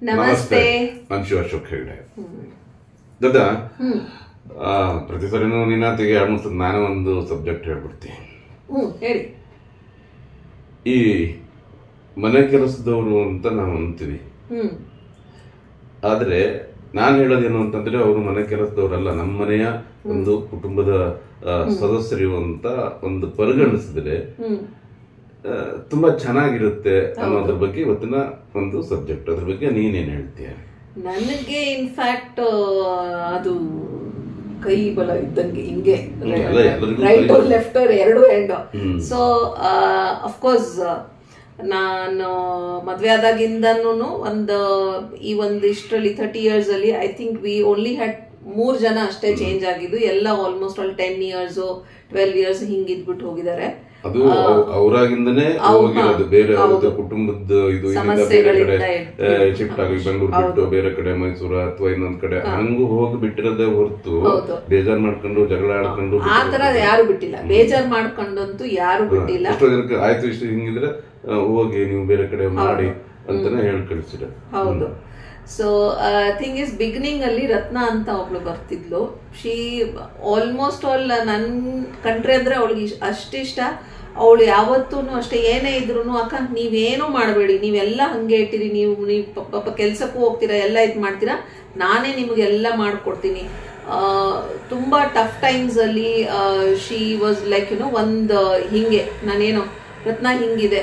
ನಮಸ್ತೆ, ನಾನು ಶಿವ ಅಶೋಕ್ ಹೆಗ್ಡೆ. ದೊಡ್ಡ ಪ್ರತಿ ಸರಿನೂ ನಿನ್ನತ್ತಿಗೆ ಎರಡು ನಾನೇ ಒಂದು ಸಬ್ಜೆಕ್ಟ್ ಹೇಳ್ಬಿಡ್ತೀನಿ. ಹೇಳಿ. ಈ ಮನೆ ಕೆಲಸದವರು ಅಂತ ನಾವು ಅಂತೀವಿ, ಆದ್ರೆ ನಾನು ಹೇಳೋದೇನು ಅಂತಂದ್ರೆ ಅವರು ಮನೆ ಕೆಲಸದವರಲ್ಲ, ನಮ್ಮ ಮನೆಯ ಒಂದು ಕುಟುಂಬದ ಸದಸ್ಯರು ಅಂತ ಒಂದು ಪರಿಗಣಿಸಿದ್ರೆ ತುಂಬಾ ಚೆನ್ನಾಗಿರುತ್ತೆ ಅನ್ನೋದ್ರ ಬಗ್ಗೆ ಇವತ್ತಿನ ಒಂದು ಸಬ್ಜೆಕ್ಟ್. ಅದ್ರ ಬಗ್ಗೆ ನೀನೇನ್ ಹೇಳ್ತೀಯ? ನನಗೆ ಇನ್ಫ್ಯಾಕ್ಟ್ ಅದು ಕೈ ಬಲ ಇದ್ದಂಗೆ, ಹಿಂಗೆ ರೈಟ್ ಲೆಫ್ಟ್ ಎರಡು ಎಂಡ್. ಸೊ ಅಫ್ಕೋರ್ಸ್ ನಾನು ಮದ್ವೆ ಆದಾಗಿಂದನೂ ಈ ಒಂದಿಷ್ಟರಲ್ಲಿ 30 years ಅಲ್ಲಿ I think we only had 3 ಜನ ಅಷ್ಟೇ ಚೇಂಜ್ ಆಗಿದ್ದು. ಎಲ್ಲ ಆಲ್ಮೋಸ್ಟ್ ಆಲ್ 10 years 12 years ಹಿಂಗಿದ್ಬಿಟ್ಟು ಹೋಗಿದ್ದಾರೆ. ಅದು ಅವರಾಗಿಂದನೇ ಹೋಗಿರೋದು, ಬೇರೆ ಅವ್ರದ್ದು ಕುಟುಂಬದ ಇದು ಬೇರೆ ಕಡೆ ಶಿಫ್ಟ್ ಆಗಿ ಬೆಂಗಳೂರು ಬಿಟ್ಟು ಬೇರೆ ಕಡೆ ಮೈಸೂರು ಅಥವಾ ಇನ್ನೊಂದ್ ಕಡೆ ಹಂಗೂ ಹೋಗಿ ಬಿಟ್ಟಿರೋದೇ ಹೊರತು ಬೇಜಾರ್ ಮಾಡ್ಕೊಂಡು ಜಗಳ ಆಡ್ಕೊಂಡು ಆ ತರ ಯಾರು ಬಿಟ್ಟಿಲ್ಲ. ಬೇಜಾರ್ ಮಾಡ್ಕೊಂಡಂತೂ ಯಾರು ಬಿಟ್ಟಿಲ್ಲ. ಎಷ್ಟೋ ಜನಕ್ಕೆ ಆಯ್ತು ಇಷ್ಟು ಹಿಂಗಿದ್ರೆ ಹೋಗಿ ನೀವು ಬೇರೆ ಕಡೆ ಮಾಡಿ ಅಂತಾನೆ ಹೇಳಿ ಕಳಿಸಿದ. ಹೌದು. ಸೊ ಥಿಂಗ್ ಇಸ್, ಬಿಗಿನಿಂಗ್ ಅಲ್ಲಿ ರತ್ನ ಅಂತ ಒಬ್ಳು ಬರ್ತಿದ್ಲು. ಶಿ ಆಲ್ಮೋಸ್ಟ್ ಆಲ್ ನನ್ ಕಂಡ್ರೆ ಅಂದ್ರೆ ಅವಳಿಗೆ ಅಷ್ಟಿಷ್ಟ. ಅವಳು ಯಾವತ್ತೂ ಅಷ್ಟೇ, ಏನೇ ಇದ್ರು ಅಕ್ಕ ನೀವೇನು ಮಾಡಬೇಡಿ, ನೀವೆಲ್ಲ ಹಂಗೆ ಇಟ್ಟಿರಿ, ನೀವು ಪಾಪ ಕೆಲ್ಸಕ್ಕೂ ಹೋಗ್ತೀರಾ, ಎಲ್ಲ ಇದು ಮಾಡ್ತೀರಾ, ನಾನೇ ನಿಮಗೆಲ್ಲ ಮಾಡ್ಕೊಡ್ತೀನಿ. ತುಂಬಾ ಟಫ್ ಟೈಮ್ಸ್ ಅಲ್ಲಿ ಶಿ ವಾಸ್ ಲೈಕ್ ಒಂದು ಹಿಂಗೆ, ನಾನೇನೋ ರತ್ನ ಹಿಂಗಿದೆ,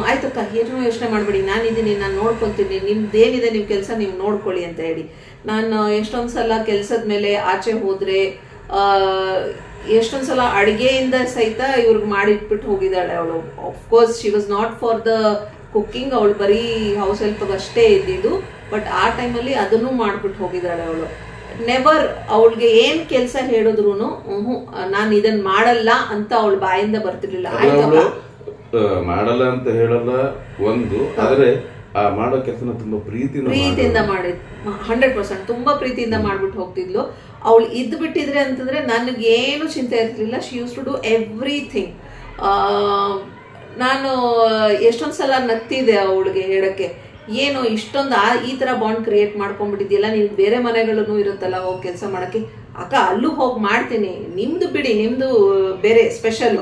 ಆಯ್ತಕ್ಕ ಏನು ಯೋಚನೆ ಮಾಡ್ಬೇಡಿ, ನಾನಿದ್ದೀನಿ, ನಾನು ನೋಡ್ಕೊತೀನಿ, ನಿಮ್ದೇನಿದೆ ನಿಮ್ ಕೆಲಸ ನೀವು ನೋಡ್ಕೊಳ್ಳಿ ಅಂತ ಹೇಳಿ. ನಾನು ಎಷ್ಟೊಂದ್ಸಲ ಕೆಲ್ಸದ ಮೇಲೆ ಆಚೆ ಹೋದ್ರೆ ಎಷ್ಟೊಂದ್ಸಲ ಅಡಿಗೆಯಿಂದ ಸಹಿತ ಇವ್ರಿಗೆ ಮಾಡಿಟ್ಬಿಟ್ಟು ಹೋಗಿದ್ದಾಳೆ ಅವಳು. Of course she was not for the cooking, ಅವಳು ಬರೀ ಹೌಸ್ ಹೆಲ್ಪ್ ಅಷ್ಟೇ ಇದ್ದಿದ್ದು. ಬಟ್ ಆ ಟೈಮಲ್ಲಿ ಅದನ್ನು ಮಾಡ್ಬಿಟ್ಟು ಹೋಗಿದ್ದಾಳೆ ಅವಳು. ನೆವರ್ ಅವಳಿಗೆ ಏನ್ ಕೆಲಸ ಹೇಳಿದ್ರು ನಾನು ಇದನ್ ಮಾಡಲ್ಲ ಅಂತ ಅವಳ ಬಾಯಿಂದ ಬರ್ತಿರ್ಲಿಲ್ಲ. ಮಾಡಲ್ಲ ಅಂತ ಹೇಳಲ್ಲ ಒಂದು, ಆದ್ರೆ ಆ ಮಾಡೋ ಕೆಲಸನ ತುಂಬಾ ಪ್ರೀತಿಯಿಂದ ಮಾಡಿ 100% ತುಂಬಾ ಪ್ರೀತಿಯಿಂದ ಮಾಡ್ಬಿಟ್ಟು ಹೋಗ್ತಿದ್ಲು. ಅವಳು ಇದ್ ಬಿಟ್ಟಿದ್ರೆ ಅಂತಂದ್ರೆ ನನಗೇನು ಚಿಂತೆ ಇರ್ತಿರ್ಲಿಲ್ಲ. She used to do everything. ನಾನು ಎಷ್ಟೊಂದ್ಸಲ ನಗ್ತಿದ್ದೆ ಅವಳಿಗೆ ಹೇಳಕ್ಕೆ, ಏನು ಇಷ್ಟೊಂದು ಈ ತರ ಬಾಂಡ್ ಕ್ರಿಯೇಟ್ ಮಾಡ್ಕೊಂಡ್ಬಿಟ್ಟಿದ್ಯಲ್ಲ, ನೀವು ಬೇರೆ ಮನೆಗಳನ್ನು ಇರುತ್ತಲ್ಲ ಹೋಗಿ ಕೆಲಸ ಮಾಡಕ್ಕೆ, ಅಕ್ಕ ಅಲ್ಲೂ ಹೋಗಿ ಮಾಡ್ತೀನಿ, ನಿಮ್ದು ಬಿಡಿ, ನಿಮ್ದು ಬೇರೆ ಸ್ಪೆಷಲ್,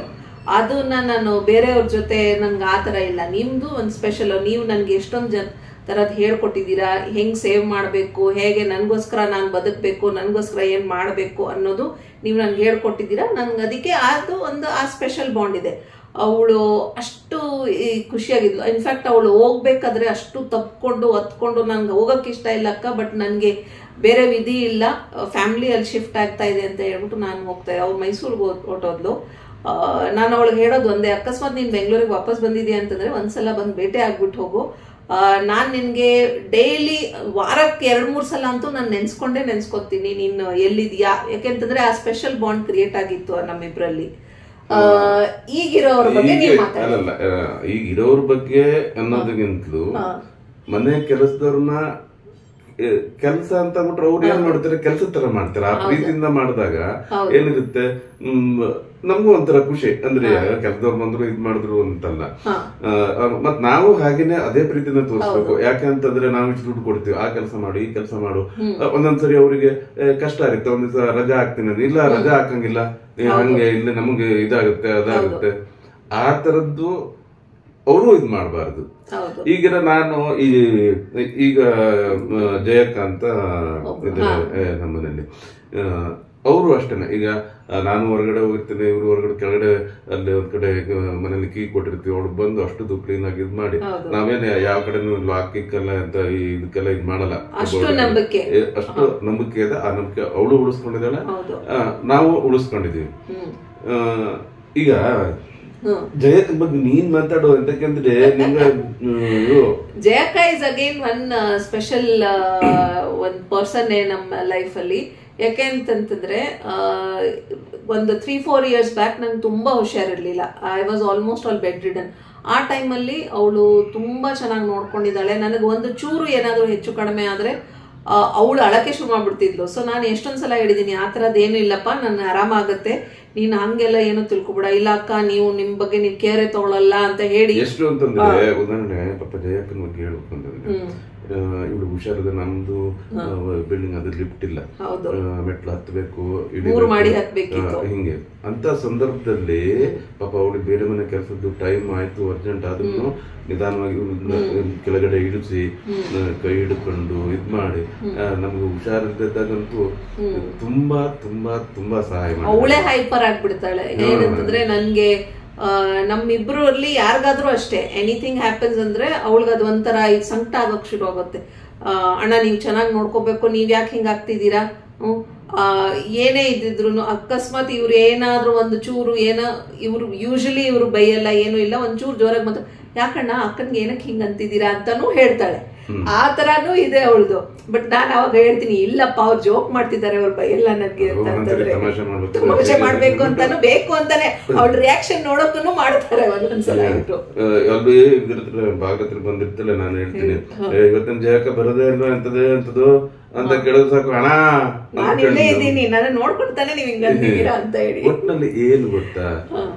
ಅದನ್ನ ನಾನು ಬೇರೆಯವ್ರ ಜೊತೆ ನನ್ಗೆ ಆ ತರ ಇಲ್ಲ, ನಿಮ್ದು ಒಂದು ಸ್ಪೆಷಲ್, ನೀವು ನನ್ಗೆ ಎಷ್ಟೊಂದು ತರದ್ ಹೇಳ್ಕೊಟ್ಟಿದ್ದೀರಾ, ಹೆಂಗ್ ಸೇವ್ ಮಾಡ್ಬೇಕು, ಹೇಗೆ ನನ್ಗೋಸ್ಕರ ನಾನು ಬದುಕ್ಬೇಕು, ನನ್ಗೋಸ್ಕರ ಏನ್ ಮಾಡ್ಬೇಕು ಅನ್ನೋದು ನೀವು ನನ್ಗೆ ಹೇಳ್ಕೊಟ್ಟಿದ್ದೀರಾ. ನನ್ಗೆ ಅದಕ್ಕೆ ಅದು ಒಂದು ಆ ಸ್ಪೆಷಲ್ ಬಾಂಡ್ ಇದೆ. ಅವಳು ಅಷ್ಟು ಖುಷಿಯಾಗಿದ್ಲು. ಇನ್ಫ್ಯಾಕ್ಟ್ ಅವಳು ಹೋಗ್ಬೇಕಾದ್ರೆ ಅಷ್ಟು ತಪ್ಕೊಂಡು ಹೊತ್ಕೊಂಡು, ನನ್ಗೆ ಹೋಗಕ್ಕೆ ಇಷ್ಟ ಇಲ್ಲ ಅಕ್ಕ, ಬಟ್ ನನ್ಗೆ ಬೇರೆ ವಿಧಿ ಇಲ್ಲ, ಫ್ಯಾಮಿಲಿ ಅಲ್ಲಿ ಶಿಫ್ಟ್ ಆಗ್ತಾ ಇದೆ ಅಂತ ಹೇಳ್ಬಿಟ್ಟು ನಾನು ಹೋಗ್ತಾ ಇದ್ದೆ. ಅವ್ರು ಮೈಸೂರಿಗೆ ಹೊರಟೋದ್ಲು. ನಾನು ಅವಳಿಗೆ ಹೇಳೋದು ಒಂದೇ, ಅಕಸ್ಮಾತ್ ನೀನ್ ಬೆಂಗಳೂರಿಗೆ ವಾಪಸ್ ಬಂದಿದ್ಯಾ ಅಂತಂದ್ರೆ ಒಂದ್ಸಲ ಬಂದು ಭೇಟಿ ಆಗ್ಬಿಟ್ಟು ಹೋಗು, ನಾನ್ ನಿನ್ಗೆ ಡೈಲಿ ವಾರಕ್ಕೆ 2-3 ಸಲ ಅಂತೂ ನಾನು ನೆನ್ಸ್ಕೊತೀನಿ ನೀನು ಎಲ್ಲಿದ್ಯಾ. ಯಾಕೆಂತಂದ್ರೆ ಆ ಸ್ಪೆಷಲ್ ಬಾಂಡ್ ಕ್ರಿಯೇಟ್ ಆಗಿತ್ತು ನಮ್ಮಿಬ್ರಲ್ಲಿ. ಈಗಿರೋವ್ರ ಬಗ್ಗೆ ನೀವು ಮಾತಾಡಲ್ಲ, ಈಗಿರೋವ್ರ ಬಗ್ಗೆ ಅನ್ನೋದಕ್ಕಿಂತಲೂ ಮನೆ ಕೆಲಸದವ್ರನ್ನ ಕೆಲಸ ಅಂತ ಬಿಟ್ರೆ ಅವ್ರು ಏನ್ ಮಾಡ್ತಾರೆ, ಕೆಲಸದ ತರ ಮಾಡ್ತಾರೆ. ಆ ಪ್ರೀತಿಯಿಂದ ಮಾಡಿದಾಗ ಏನಿರುತ್ತೆ, ನಮಗೂ ಒಂಥರ ಖುಷಿ. ಅಂದ್ರೆ ಕೆಲಸದವ್ರು ಬಂದ್ರು ಇದ್ ಮಾಡಿದ್ರು ಅಂತಲ್ಲ, ಮತ್ ನಾವು ಹಾಗೇನೆ ಅದೇ ಪ್ರೀತಿನ ತೋರಿಸ್ಬೇಕು. ಯಾಕಂತಂದ್ರೆ ನಾವು ಇಷ್ಟು ದುಡ್ಡು ಕೊಡ್ತೀವಿ, ಆ ಕೆಲಸ ಮಾಡು, ಈ ಕೆಲಸ ಮಾಡು. ಒಂದೊಂದ್ಸರಿ ಅವ್ರಿಗೆ ಕಷ್ಟ ಆಗುತ್ತೆ, ಒಂದ್ ದಿವಸ ರಜಾ ಹಾಕ್ತೀನಿ, ಇಲ್ಲ ರಜಾ ಹಾಕಂಗಿಲ್ಲ, ಹಂಗೆ ಇಲ್ಲ ನಮ್ಗೆ ಇದಾಗುತ್ತೆ ಅದಾಗುತ್ತೆ, ಆ ತರದ್ದು ಅವರು ಇದ್ ಮಾಡಬಾರ್ದು. ಈಗ ನಾನು ಈಗ ಜಯಕ್ಕ ಅಂತ ಇದ್ದಾರೆ ನಮ್ಮನೇಲಿ, ಅವರು ಅಷ್ಟೇನೆ. ಈಗ ನಾನು ಹೊರಗಡೆ ಹೋಗಿರ್ತೀನಿ, ಇವ್ರು ಹೊರಗಡೆ ಕೆಳಗಡೆ ಅಲ್ಲಿ ಒಂದ್ ಕಡೆ ಮನೇಲಿ ಕೀ ಕೊಟ್ಟಿರ್ತೀವಿ, ಅವಳು ಬಂದು ಅಷ್ಟು ಕ್ಲೀನ್ ಆಗಿ ಇದ್ ಮಾಡಿ, ನಾವೇನೆ ಯಾವ ಕಡೆನೂ ಲಾಕಿಕ್ಕೆಲ್ಲ ಅಂತ ಇದಕ್ಕೆಲ್ಲ ಇದ್ ಮಾಡಲ್ಲ. ಅಷ್ಟು ನಂಬಿಕೆ ಇದೆ. ಆ ನಂಬಿಕೆ ಅವಳು ಉಳಿಸ್ಕೊಂಡಿದ್ದಾಳೆ, ನಾವು ಉಳಿಸ್ಕೊಂಡಿದೀವಿ. ಈಗ ಜಯಕ್ಕ ಬಗ್ಗೆ ನೀನ್ ಮಾತಾಡೋ ಅಂತಂದ್ರೆ ನಿಮ್ಗೆ ಜಯಕ್ಕ ಇಸ್ ಅಗೇನ್ ಒನ್ ಸ್ಪೆಷಲ್ ಒಂದ್ ಪರ್ಸನ್ ನಮ್ಮ ಲೈಫ್ ಅಲ್ಲಿ. ಯಾಕೆ ಅಂತಂತಂದ್ರೆ ಒಂದು 3-4 years ಬ್ಯಾಕ್ ನಂಗೆ ತುಂಬಾ ಹುಷಾರಿರ್ಲಿಲ್ಲ. I was almost all bedridden. ಆ ಟೈಮಲ್ಲಿ ಅವಳು ತುಂಬಾ ಚೆನ್ನಾಗಿ ನೋಡ್ಕೊಂಡಿದ್ದಾಳೆ. ನನಗೆ ಒಂದು ಚೂರು ಏನಾದ್ರು ಹೆಚ್ಚು ಕಡಿಮೆ ಆದ್ರೆ ಅವಳು ಅಳಕೆ ಶುರು ಮಾಡ್ಬಿಡ್ತಿದ್ಲು. ಸೊ ನಾನು ಎಷ್ಟೊಂದ್ಸಲ ಹೇಳಿದೀನಿ, ಆ ತರದ್ ಏನು ಇಲ್ಲಪ್ಪ, ನನ್ನ ಆರಾಮಾಗತ್ತೆ, ನೀನ್ ಹಂಗೆಲ್ಲ ಏನು ತಿಳ್ಕೊಬೇಡ, ಇಲ್ಲ ಅಕ್ಕ ನೀವು ನಿಮ್ ಬಗ್ಗೆ ನೀವ್ ಕೇರೆ ತಗೊಳಲ್ಲ ಅಂತ ಹೇಳಿ. ಎಷ್ಟು ಅಂತಂದ್ರೆ ಉದಾಹರಣೆ ಪಾಪ ಜಯಕ್ಕನ ಬಗ್ಗೆ ಹೇಳ್ಬೇಕಂತಂದ್ರೆ ಇವಳು ಹುಷಾರಿದೆ, ನಮ್ದು ಬಿಲ್ಡಿಂಗ್ ಅದು ಲಿಫ್ಟ್ ಇಲ್ಲ, ಮೆಟ್ಲು ಹತ್ಬೇಕು, ಹಿಂಗೆ ಅಂತ ಸಂದರ್ಭದಲ್ಲಿ ಪಾಪ ಅವಳಿಗೆ ಬೇರೆ ಮನೆ ಕೆಲಸದ್ದು ಟೈಮ್ ಆಯ್ತು, ಅರ್ಜೆಂಟ್ ಆದ್ರೂ ನಿಧಾನವಾಗಿ ಕೆಳಗಡೆ ಇಳಿಸಿ ಕೈ ಹಿಡ್ಕೊಂಡು ಇದ್ ಮಾಡಿ ನಮ್ಗೆ ಹುಷಾರಿದ್ದಾಗಂತೂ ತುಂಬಾ ತುಂಬಾ ತುಂಬಾ ಸಹಾಯ ಮಾಡಿ. ಅವಳೇ ಹೈಪರ್ ಆಗ್ಬಿಡ್ತಾಳೆ. ಏನಂತಂದ್ರೆ ನನ್ಗೆ ನಮ್ಮಿಬ್ರಲ್ಲಿ ಯಾರಿಗಾದ್ರೂ ಅಷ್ಟೇ ಎನಿಥಿಂಗ್ ಹ್ಯಾಪನ್ಸ್ ಅಂದ್ರೆ ಅವಳಿಗದು ಒಂಥರ ಈಗ ಸಂಕಟ ಆಗೋಕ್ ಶುರು ಆಗುತ್ತೆ. ಅಣ್ಣ ನೀವ್ ಚೆನ್ನಾಗಿ ನೋಡ್ಕೋಬೇಕು, ನೀವ್ ಯಾಕೆ ಹಿಂಗಾಗ್ತಿದ್ದೀರಾ, ಏನೇ ಇದ್ದಿದ್ರು ಅಕಸ್ಮಾತ್ ಇವ್ರು ಏನಾದ್ರೂ ಒಂದು ಚೂರು ಇವ್ರು ಯೂಶಲಿ ಇವ್ರು ಬೈಯಲ್ಲ, ಏನು ಇಲ್ಲ, ಒಂಚೂರು ಜೋರಾಗಿ ಮಾತ್ರ ಯಾಕಣ್ಣ ಅಕ್ಕನ್ಗೆ ಏನಕ್ಕೆ ಹಿಂಗ ಅಂತಿದ್ದೀರಾ ಅಂತಾನು ಹೇಳ್ತಾಳೆ. ಆ ತರಾನು ಇದೆ ಅವಳದು. ಬಟ್ ನಾನ್ ಅವಾಗ ಹೇಳ್ತೀನಿ, ಇಲ್ಲಪ್ಪ ಅವ್ರು ಜೋಕ್ ಮಾಡ್ತಿದ್ದಾರೆ, ಅವ್ರು ಬೈಯಲ್ಲ ನನ್ಗೆ ಅಂತಂದ್ರೆ ತಮಾಷೆ ಮಾಡ್ಬೇಕು ಅಂತಾನು ಬೇಕು ಅಂತಾನೆ ಅವ್ಳ ರಿಯಾಕ್ಷನ್ ನೋಡೋಕ್ಕೂ ಮಾಡ್ತಾರೆ ಒಂದೊಂದ್ಸಲ. ಭಾಗತ್ರ ಬಂದಿರ್ತಲ್ಲ, ನಾನು ಹೇಳ್ತೀನಿ ಇವತ್ತಿನ ಜಯಕ ಬರೋದೇ ಇಲ್ಲ ಅಂತದ್ದು ಅಂತ ಕೇಳೋದು ಸಾಕು, ಹಣ ನಾನಿಲ್ಲೇ ಇದ್ದೀನಿ, ನಾನು ನೋಡ್ಕೊಡ್ತಾನೆ ನೀವ್ ಹಿಂಗಂತೀರಾ ಅಂತ ಹೇಳಿ. ಒಟ್ಟಿನಲ್ಲಿ ಏನು ಗೊತ್ತಾ,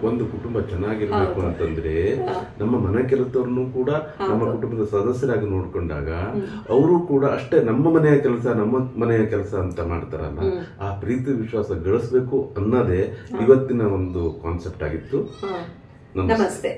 ಒಂದು ಕುಟುಂಬ ಚೆನ್ನಾಗಿರ್ಬೇಕು ಅಂತಂದ್ರೆ ನಮ್ಮ ಮನೆ ಕೆಲಸದವ್ರನ್ನು ಕೂಡ ನಮ್ಮ ಕುಟುಂಬದ ಸದಸ್ಯರಾಗಿ ನೋಡ್ಕೊಂಡಾಗ ಅವರು ಕೂಡ ಅಷ್ಟೇ ನಮ್ಮ ಮನೆಯ ಕೆಲಸ ಅಂತ ಮಾಡ್ತಾರಲ್ಲ, ಆ ಪ್ರೀತಿ ವಿಶ್ವಾಸ ಗಳಿಸ್ಬೇಕು ಅನ್ನೋದೇ ಇವತ್ತಿನ ಒಂದು ಕಾನ್ಸೆಪ್ಟ್ ಆಗಿತ್ತು. ನಮಸ್ತೆ.